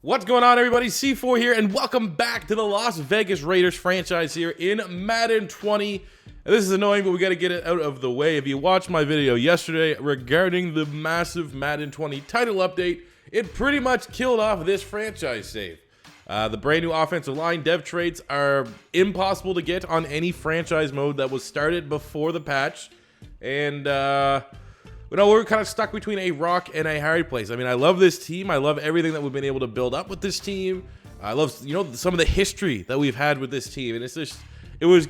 What's going on, everybody? C4 here, and welcome back to the Las Vegas Raiders franchise here in Madden 20. And this is annoying, but we got to get it out of the way. If you watched my video yesterday regarding the massive Madden 20 title update, it pretty much killed off this franchise save. The brand new offensive line dev traits are impossible to get on any franchise mode that was started before the patch. And, we're kind of stuck between a rock and a hard place. I mean, I love this team. I love everything that we've been able to build up with this team. I love, some of the history that we've had with this team. And it's just, it was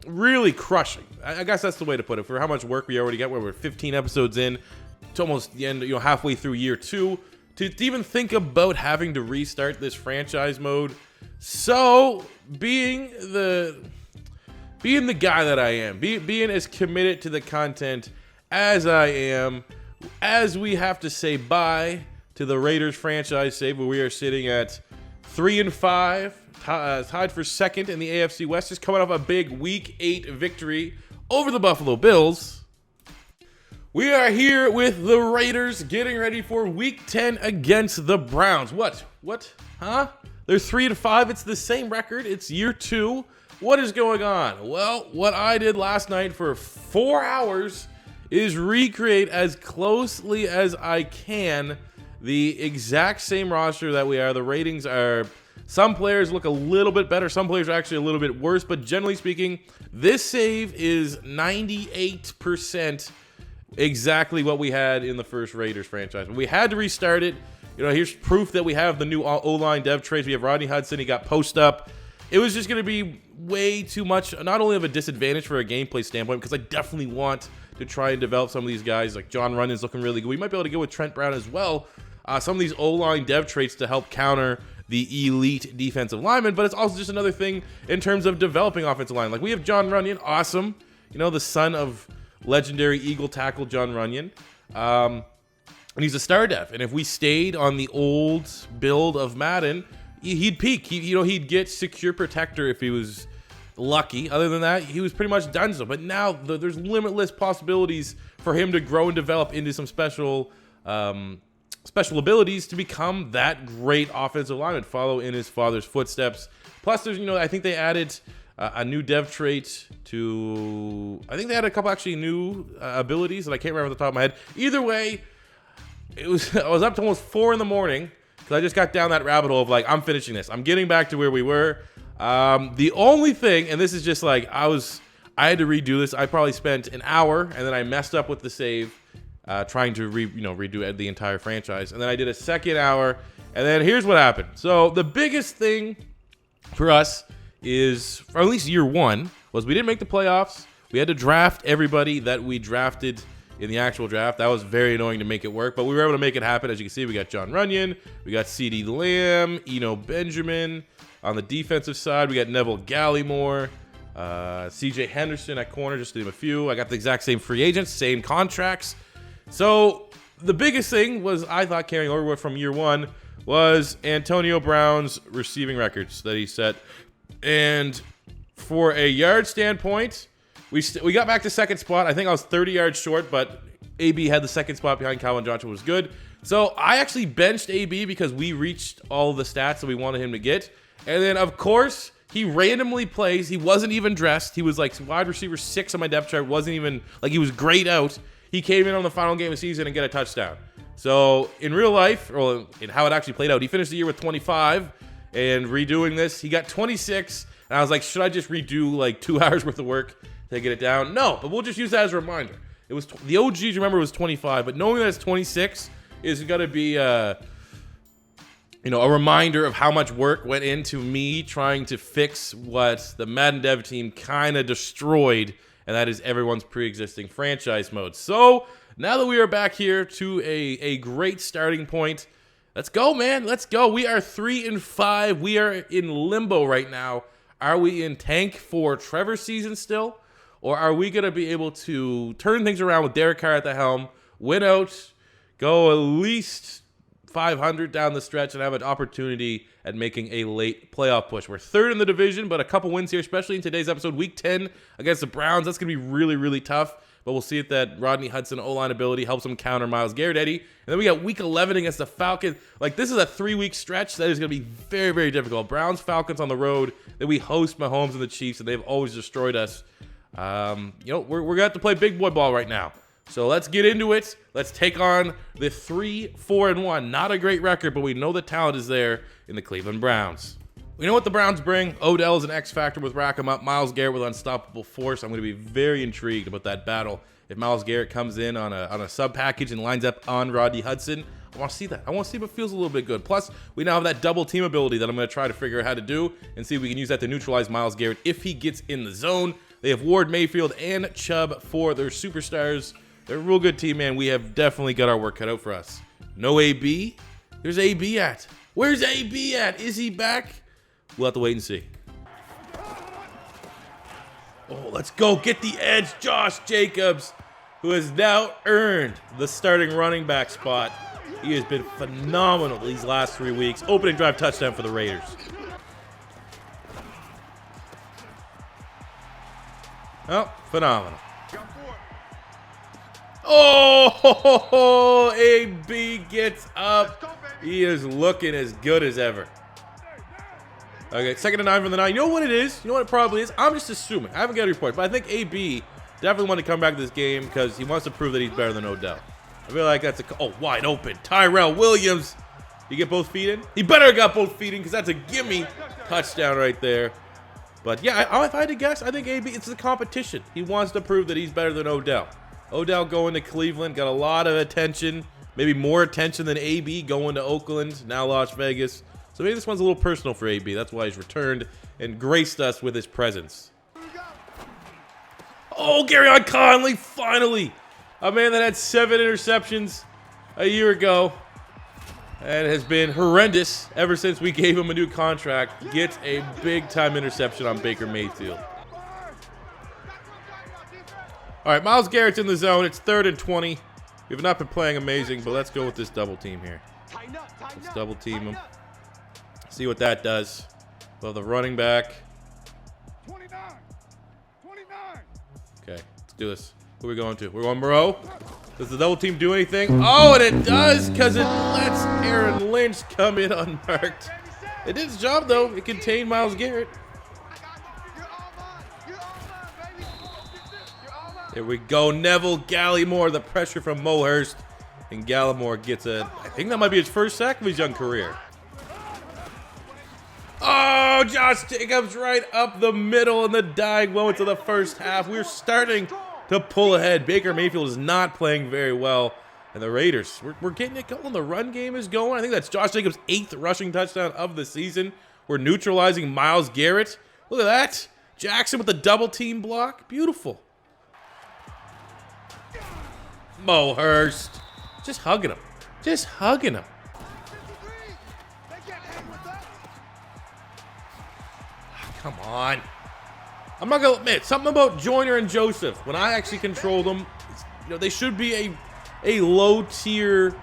really crushing. I guess that's the way to put it. For how much work we already got, where we're 15 episodes in, it's almost the end, halfway through year 2, to even think about having to restart this franchise mode. So, being the guy that I am, being as committed to the content as I am, as we have to say bye to the Raiders franchise save, where we are sitting at 3-5, tied for second in the AFC West, just coming off a big Week 8 victory over the Buffalo Bills. We are here with the Raiders getting ready for Week 10 against the Browns. What? Huh? They're 3-5. It's the same record. It's year 2. What is going on? Well, what I did last night for 4 hours is recreate as closely as I can the exact same roster that we are. The ratings are, some players look a little bit better, some players are actually a little bit worse, but generally speaking, this save is 98% exactly what we had in the first Raiders franchise. We had to restart it. Here's proof that we have the new O-line dev traits. We have Rodney Hudson, he got post up. It was just going to be way too much, not only of a disadvantage for a gameplay standpoint, because I definitely want to try and develop some of these guys. Like John Runyon's looking really good. We might be able to go with Trent Brown as well. Some of these O-line dev traits to help counter the elite defensive linemen, but it's also just another thing in terms of developing offensive line. Like we have John Runyon, awesome. The son of legendary Eagle tackle John Runyon. And he's a star dev. And if we stayed on the old build of Madden, he'd peak. He'd get secure protector if he was lucky. Other than that, he was pretty much done so. But now there's limitless possibilities for him to grow and develop into some special abilities to become that great offensive lineman, follow in his father's footsteps. Plus, there's I think they added a new dev trait to. I think they had a couple actually new abilities that I can't remember off the top of my head. Either way, I was up to almost 4 in the morning. I just got down that rabbit hole of like, I'm finishing this. I'm getting back to where we were. The only thing, and this is just like, I had to redo this. I probably spent an hour, and then I messed up with the save, trying to redo the entire franchise. And then I did a second hour, and then here's what happened. So the biggest thing for us is, for at least year 1, was we didn't make the playoffs. We had to draft everybody that we drafted in the actual draft. That was very annoying to make it work, but we were able to make it happen. As you can see, we got John Runyon, we got CeeDee Lamb, Eno Benjamin. On the defensive side, we got Neville Gallimore, CJ Henderson at corner, just to name a few. I got the exact same free agents, same contracts. So the biggest thing was, I thought, carrying over from year 1 was Antonio Brown's receiving records that he set. And for a yard standpoint, we got back to second spot. I think I was 30 yards short, but AB had the second spot behind Calvin Johnson, was good. So I actually benched AB because we reached all of the stats that we wanted him to get. And then, of course, he randomly plays. He wasn't even dressed. He was like wide receiver 6 on my depth chart. Wasn't even, like, he was grayed out. He came in on the final game of the season and get a touchdown. So in real life, or in how it actually played out, he finished the year with 25. And redoing this, he got 26. And I was like, should I just redo like 2 hours worth of work to get it down? No, but we'll just use that as a reminder. It was the OGs, remember, was 25, but knowing that it's 26 is going to be a reminder of how much work went into me trying to fix what the Madden dev team kind of destroyed, and that is everyone's pre-existing franchise mode. So now that we are back here to a great starting point, let's go, man. Let's go. We are 3-5. We are in limbo right now. Are we in tank for Trevor season still? Or are we going to be able to turn things around with Derek Carr at the helm, win out, go at least 500 down the stretch, and have an opportunity at making a late playoff push? We're 3rd in the division, but a couple wins here, especially in today's episode, Week 10 against the Browns. That's going to be really, really tough. but we'll see if that Rodney Hudson O-line ability helps him counter Myles Garrett, Eddie. And then we got week 11 against the Falcons. Like, this is a 3-week stretch that is going to be very, very difficult. Browns, Falcons on the road. Then we host Mahomes and the Chiefs, and they've always destroyed us. You know, we're going to have to play big boy ball right now. So let's get into it. Let's take on the 3-4-1. Not a great record, but we know the talent is there in the Cleveland Browns. We know what the Browns bring. Odell is an X factor with rack 'em up. Myles Garrett with unstoppable force. I'm going to be very intrigued about that battle. If Myles Garrett comes in on a sub package and lines up on Rodney Hudson, I want to see that. I want to see if it feels a little bit good. Plus, we now have that double team ability that I'm going to try to figure out how to do and see if we can use that to neutralize Myles Garrett if he gets in the zone. They have Ward, Mayfield, and Chubb for their superstars. They're a real good team, man. We have definitely got our work cut out for us. No AB? There's AB at. Where's AB at? Is he back? We'll have to wait and see. Oh, let's go get the edge. Josh Jacobs, who has now earned the starting running back spot. He has been phenomenal these last 3 weeks. Opening drive touchdown for the Raiders. Oh, phenomenal. Oh, AB gets up. He is looking as good as ever. Okay, 2nd and 9 from the 9. You know what it is? You know what it probably is? I'm just assuming. I haven't got a report, but I think AB definitely want to come back to this game because he wants to prove that he's better than Odell. I feel like that's wide open. Tyrell Williams. You get both feet in? He better have got both feet in because that's a gimme touchdown right there. But yeah, if I had to guess, I think AB, it's the competition. He wants to prove that he's better than Odell. Odell going to Cleveland, got a lot of attention, maybe more attention than AB going to Oakland, now Las Vegas. So maybe this one's a little personal for AB. That's why he's returned and graced us with his presence. Oh, Garyon Conley, finally. A man that had 7 interceptions a year ago and has been horrendous ever since we gave him a new contract, gets a big-time interception on Baker Mayfield. All right, Myles Garrett's in the zone. It's 3rd and 20. We have not been playing amazing, but let's go with this double team here. Let's double team him. See what that does. Well, the running back. 29. Okay, let's do this. Who are we going to? We're going Moreau. Does the double team do anything? Oh, and it does because it lets Aaron Lynch come in unmarked. It did its job, though. It contained Myles Garrett. There we go. Neville Gallimore, the pressure from Mo Hurst. And Gallimore gets I think that might be his first sack of his young career. Oh, Josh Jacobs right up the middle in the dying moments of the first half. We're starting to pull ahead. Baker Mayfield is not playing very well. And the Raiders, we're getting it going. The run game is going. I think that's Josh Jacobs' 8th rushing touchdown of the season. We're neutralizing Myles Garrett. Look at that. Jackson with the double team block. Beautiful. Mo Hurst. Just hugging him. Just hugging him. Come on. I'm not going to admit, something about Joyner and Joseph, when I actually control them, you know, they should be a low tier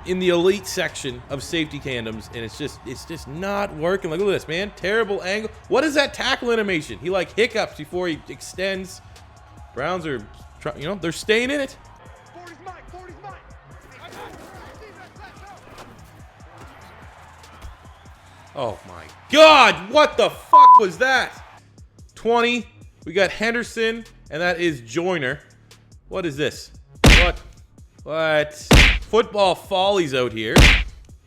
in the elite section of safety tandems, and it's just not working. Like, look at this, man. Terrible angle. What is that tackle animation? He, like, hiccups before he extends. Browns are, you know, they're staying in it. Oh my God, what the fuck was that? 20, we got Henderson, and that is Joyner. What is this? What? Football follies out here.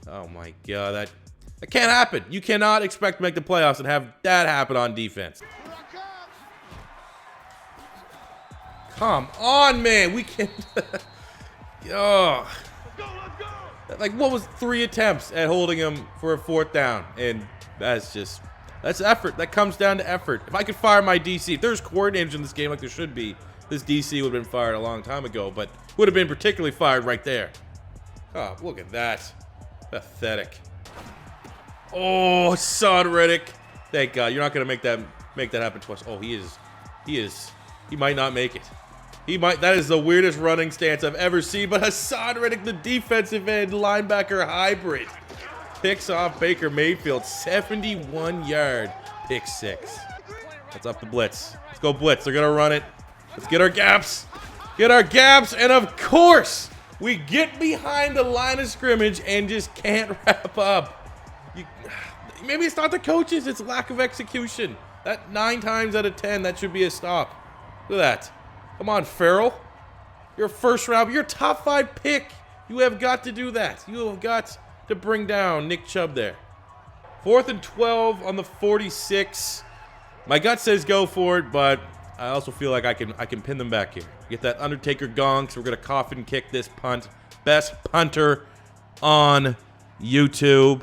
Oh my God, that can't happen. You cannot expect to make the playoffs and have that happen on defense. Come on, man, we can. Oh. Like, what was 3 attempts at holding him for a 4th down? And that's effort. That comes down to effort. If I could fire my DC, if there's coordinators in this game like there should be, this DC would have been fired a long time ago, but would have been particularly fired right there. Oh, look at that. Pathetic. Oh, Hassan Reddick. Thank God. You're not going to make that happen twice. Oh, he might not make it. That is the weirdest running stance I've ever seen, but Hassan Reddick, the defensive end linebacker hybrid, picks off Baker Mayfield, 71-yard pick 6. Let's up the blitz. Let's go blitz. They're going to run it. Let's get our gaps. Get our gaps, and of course, we get behind the line of scrimmage and just can't wrap up. Maybe it's not the coaches, it's lack of execution. That 9 times out of 10, that should be a stop. Look at that. Come on, Farrell. You're first round, you're top 5 pick. You have got to do that. You have got to bring down Nick Chubb there. 4th and 12 on the 46. My gut says go for it, but I also feel like I can pin them back here. Get that Undertaker gong, so we're gonna coffin kick this punt. Best punter on YouTube.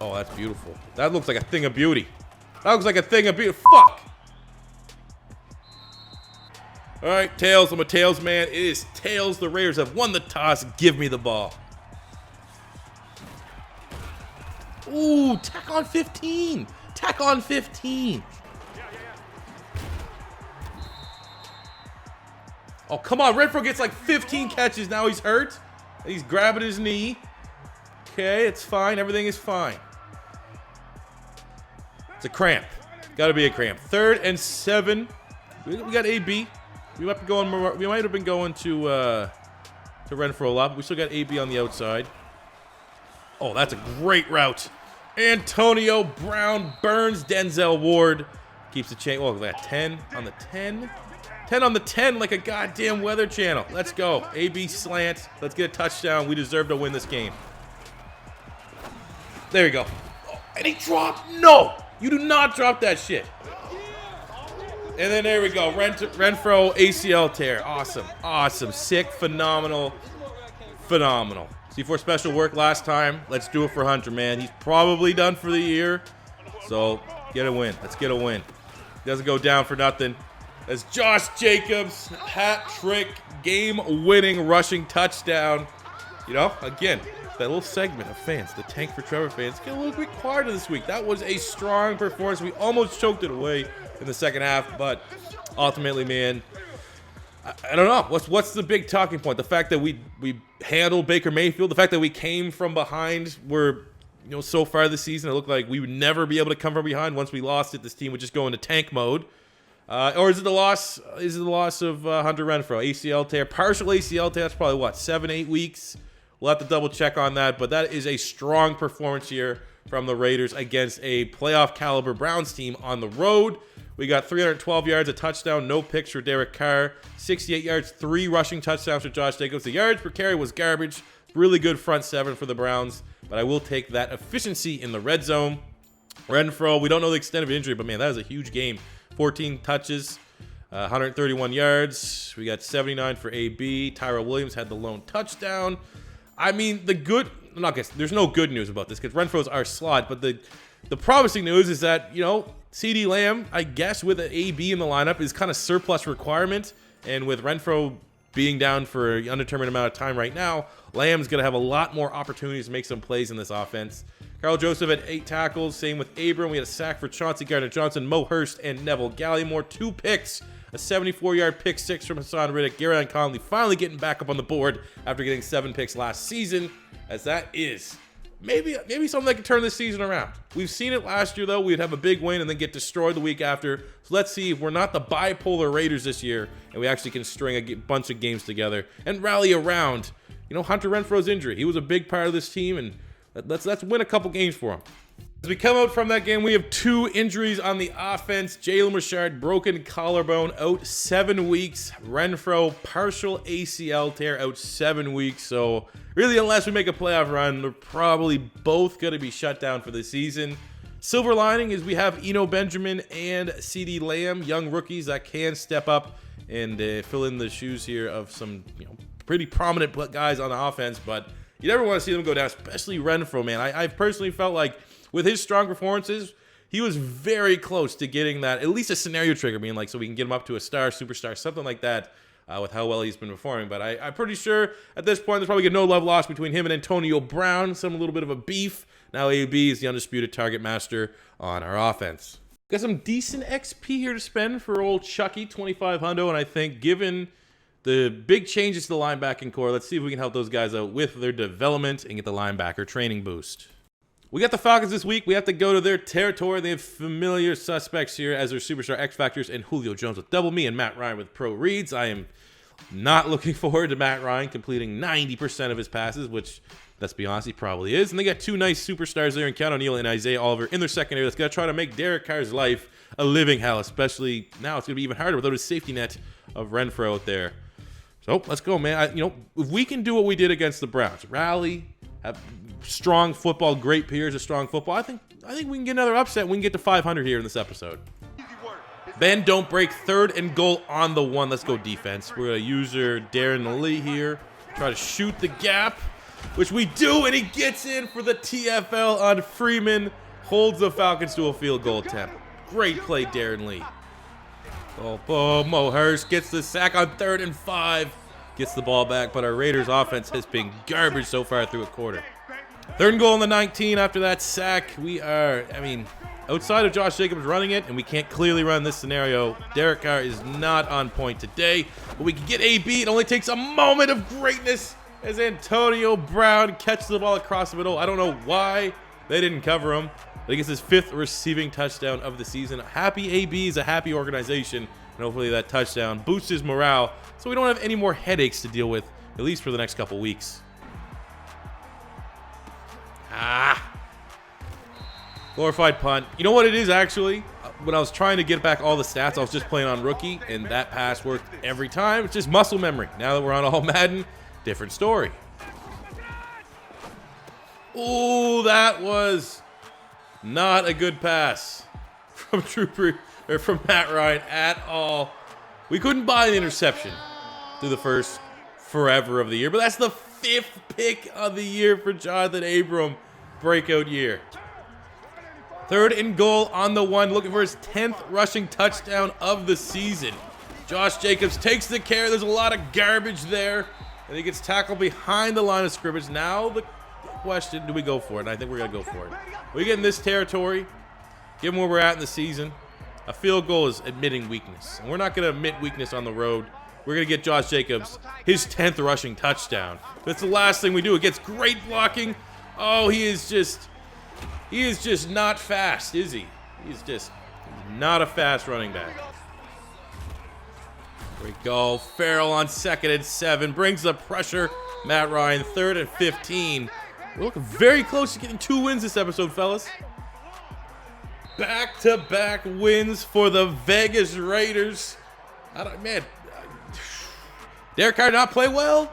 Oh, that's beautiful. That looks like a thing of beauty. That looks like a thing of beauty. Fuck. All right, tails. I'm a tails man. It is tails. The Raiders have won the toss. Give me the ball. Ooh, tack on 15. Tack on 15. Oh, come on. Renfro gets like 15 catches. Now he's hurt. He's grabbing his knee. Okay, it's fine. Everything is fine. It's a cramp. Got to be a cramp. 3rd and 7. We got AB. We might be going more. We might have been going to Renfro a lot, but we still got AB on the outside. Oh, that's a great route. Antonio Brown burns Denzel Ward. Keeps the chain. Oh, that 10 on the 10. 10 on the 10 like a goddamn Weather Channel. Let's go. AB slant. Let's get a touchdown. We deserve to win this game. There you go. Oh, and he dropped. No, you do not drop that shit. And then there we go. Renfro ACL tear. Awesome. Awesome. Sick. Phenomenal. Phenomenal. C4 special work last time. Let's do it for Hunter, man. He's probably done for the year. So get a win. Let's get a win. Doesn't go down for nothing. As Josh Jacobs, hat trick, game-winning rushing touchdown. You know, again, that little segment of fans, the Tank for Trevor fans, get a little bit quieter this week. That was a strong performance. We almost choked it away in the second half, but ultimately, man, I don't know. What's the big talking point? The fact that we handled Baker Mayfield, the fact that we came from behind, where, you know, so far this season it looked like we would never be able to come from behind. Once we lost it, this team would just go into tank mode. Or is it the loss? Is it the loss of Hunter Renfro? ACL tear, partial ACL tear. That's probably what, 7-8 weeks. We'll have to double check on that, but that is a strong performance here from the Raiders against a playoff caliber Browns team on the road. We got 312 yards, a touchdown, no picks for Derek Carr, 68 yards, 3 rushing touchdowns for Josh Jacobs. The yards per carry was garbage. Really good front 7 for the Browns, but I will take that efficiency in the red zone. Renfro, we don't know the extent of injury, but man, that is a huge game. 14 touches, 131 yards. We got 79 for AB. Tyrell Williams had the lone touchdown. I mean, there's no good news about this because Renfro's our slot, but the promising news is that, you know, CeeDee Lamb, I guess with an AB in the lineup, is kind of surplus requirement, and with Renfro being down for an undetermined amount of time right now, Lamb's going to have a lot more opportunities to make some plays in this offense. Carl Joseph had 8 tackles. Same with Abram. We had a sack for Chauncey Gardner-Johnson, Mo Hurst, and Neville Gallimore. 2 picks. A 74-yard pick 6 from Hassan Riddick. Garrett Conley finally getting back up on the board after getting 7 picks last season, as that is maybe something that can turn this season around. We've seen it last year, though. We'd have a big win and then get destroyed the week after. So let's see if we're not the bipolar Raiders this year and we actually can string a bunch of games together and rally around, you know, Hunter Renfro's injury. He was a big part of this team, and let's win a couple games for him. As we come out from that game, we have 2 injuries on the offense. Jalen Richard, broken collarbone, out 7 weeks. Renfro, partial ACL tear, out 7 weeks. So really, unless we make a playoff run, they're probably both going to be shut down for the season. Silver lining is we have Eno Benjamin and CeeDee Lamb, young rookies that can step up and fill in the shoes here of some, you know, pretty prominent guys on the offense. But you never want to see them go down, especially Renfro, man. I personally felt like with his strong performances, he was very close to getting that, at least a scenario trigger, being like, so we can get him up to a star, superstar, something like that, with how well he's been performing. But I'm pretty sure at this point, there's probably no love lost between him and Antonio Brown. A little bit of a beef. Now AB is the undisputed target master on our offense. Got some decent XP here to spend for old Chucky, 25 hundo, and I think given the big changes to the linebacking core, let's see if we can help those guys out with their development and get the linebacker training boost. We got the Falcons this week. We have to go to their territory. They have familiar suspects here as their superstar X Factors and Julio Jones with double me and Matt Ryan with pro reads. I am not looking forward to Matt Ryan completing 90% of his passes, which, let's be honest, he probably is. And they got two nice superstars there in Count O'Neal and Isaiah Oliver in their secondary. That's going to try to make Derek Carr's life a living hell, especially now it's going to be even harder without his safety net of Renfro out there. So let's go, man. If we can do what we did against the Browns, rally, have strong football, great peers of strong football, I think we can get another upset. We can get to 500 here in this episode. Bend, don't break, 3rd and goal on the 1. Let's go defense. We're going to use our Darren Lee here. Try to shoot the gap, which we do, and he gets in for the TFL on Freeman. Holds the Falcons to a field goal attempt. Great play, Darren Lee. Oh, Mo Hurst gets the sack on 3rd and 5. Gets the ball back, but our Raiders offense has been garbage so far through a quarter. 3rd and goal on the 19 after that sack. We are, outside of Josh Jacobs running it, and we can't clearly run this scenario, Derek Carr is not on point today. But we can get AB. It only takes a moment of greatness as Antonio Brown catches the ball across the middle. I don't know why they didn't cover him. But he gets his 5th receiving touchdown of the season. Happy AB is a happy organization, and hopefully that touchdown boosts his morale so we don't have any more headaches to deal with, at least for the next couple weeks. Glorified punt. You know what it is, actually? When I was trying to get back all the stats, I was just playing on rookie, and that pass worked every time. It's just muscle memory. Now that we're on all Madden, different story. Ooh, that was not a good pass from from Matt Ryan at all. We couldn't buy an interception through the first forever of the year, but that's the 5th pick of the year for Jonathan Abram. Breakout year. 3rd and goal on the 1, looking for his 10th rushing touchdown of the season. Josh Jacobs takes the carry. There's a lot of garbage there, and he gets tackled behind the line of scrimmage. Now the question, do we go for it? And I think we're going to go for it. We get in this territory, given where we're at in the season, a field goal is admitting weakness. And we're not going to admit weakness on the road. We're going to get Josh Jacobs his 10th rushing touchdown. That's the last thing we do. It gets great blocking. Oh, he is just not fast, is he? He's not a fast running back. There we go. Farrell on 2nd and 7. Brings the pressure. Matt Ryan, 3rd and 15. We're looking very close to getting 2 wins this episode, fellas. Back-to-back wins for the Vegas Raiders. Derek Carr not play well?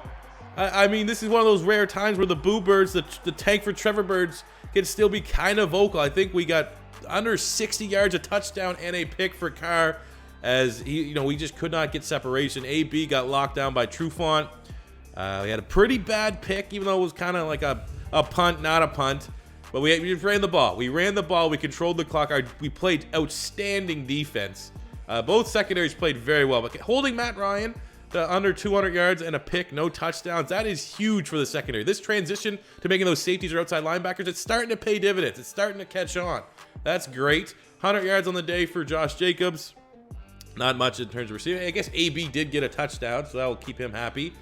This is one of those rare times where the Boo Birds, the tank for Trevor Birds, can still be kind of vocal. I think we got under 60 yards, a touchdown, and a pick for Carr as we just could not get separation. AB got locked down by Trufant. We had a pretty bad pick, even though it was kind of like a punt, not a punt. But we ran the ball. We controlled the clock. We played outstanding defense. Both secondaries played very well. But holding Matt Ryan to under 200 yards and a pick, no touchdowns, that is huge for the secondary. This transition to making those safeties or outside linebackers, it's starting to pay dividends. It's starting to catch on. That's great. 100 yards on the day for Josh Jacobs. Not much in terms of receiving. I guess AB did get a touchdown, so that will keep him happy.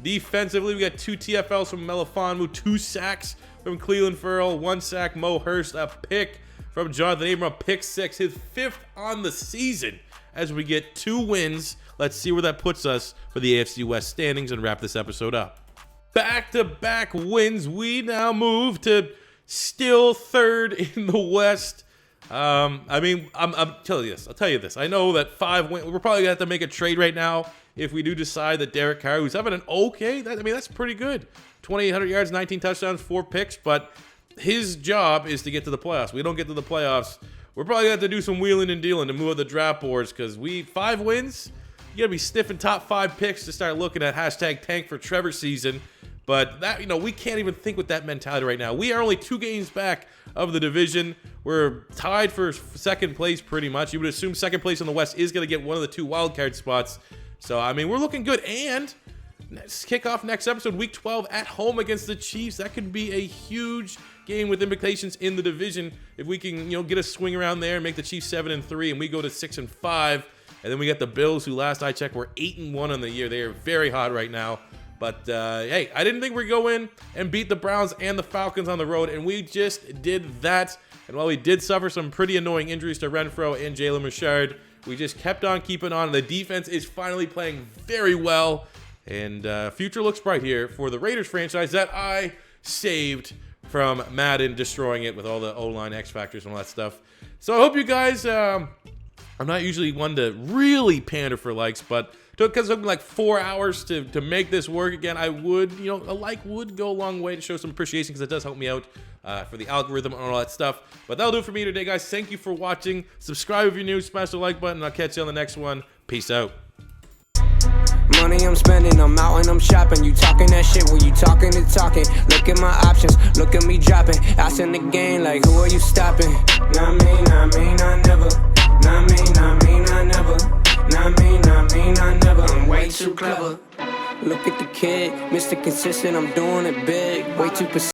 Defensively, we got 2 TFLs from Melifonwu, 2 sacks from Cleveland Ferrell, 1 sack, Mo Hurst, a pick from Jonathan Abram, pick 6, his 5th on the season. As we get 2 wins, let's see where that puts us for the AFC West standings and wrap this episode up. Back-to-back wins, we now move to still 3rd in the West. I'm telling you this. I'll tell you this. I know that 5 wins. We're probably gonna have to make a trade right now if we do decide that Derek Carr, who's having an okay, that's pretty good. 2,800 yards, 19 touchdowns, 4 picks, but his job is to get to the playoffs. We don't get to the playoffs, we're probably gonna have to do some wheeling and dealing to move up the draft boards because 5 wins, you gotta be sniffing top 5 picks to start looking at #tank for Trevor season. But that, we can't even think with that mentality right now. We are only 2 games back of the division. We're tied for 2nd place pretty much. You would assume 2nd place in the West is going to get one of the 2 wildcard spots. So, we're looking good. And let's kick off next episode, Week 12, at home against the Chiefs. That could be a huge game with implications in the division. If we can, get a swing around there and make the Chiefs 7-3 and we go to 6-5. And then we got the Bills, who last I checked were 8-1 on the year. They are very hot right now. But hey, I didn't think we'd go in and beat the Browns and the Falcons on the road, and we just did that. And while we did suffer some pretty annoying injuries to Renfro and Jalen Richard, we just kept on keeping on. The defense is finally playing very well, and future looks bright here for the Raiders franchise that I saved from Madden destroying it with all the O-line X factors and all that stuff. So I hope you guys, I'm not usually one to really pander for likes, but because it took me like 4 hours to make this work again, I would, you know, a like would go a long way to show some appreciation because it does help me out for the algorithm and all that stuff. But that'll do it for me today, guys. Thank you for watching. Subscribe if you're new, smash the like button, and I'll catch you on the next one. Peace out. Money I'm spending, I'm out and I'm shopping. You talking that shit, well you talking and talking. Look at my options, look at me dropping. Asking the game like, who are you stopping? Not me, I never. Not me, I never. Not me, I never. I'm way too clever. Look at the kid, Mr. Consistent, I'm doing it big. Way too persistent.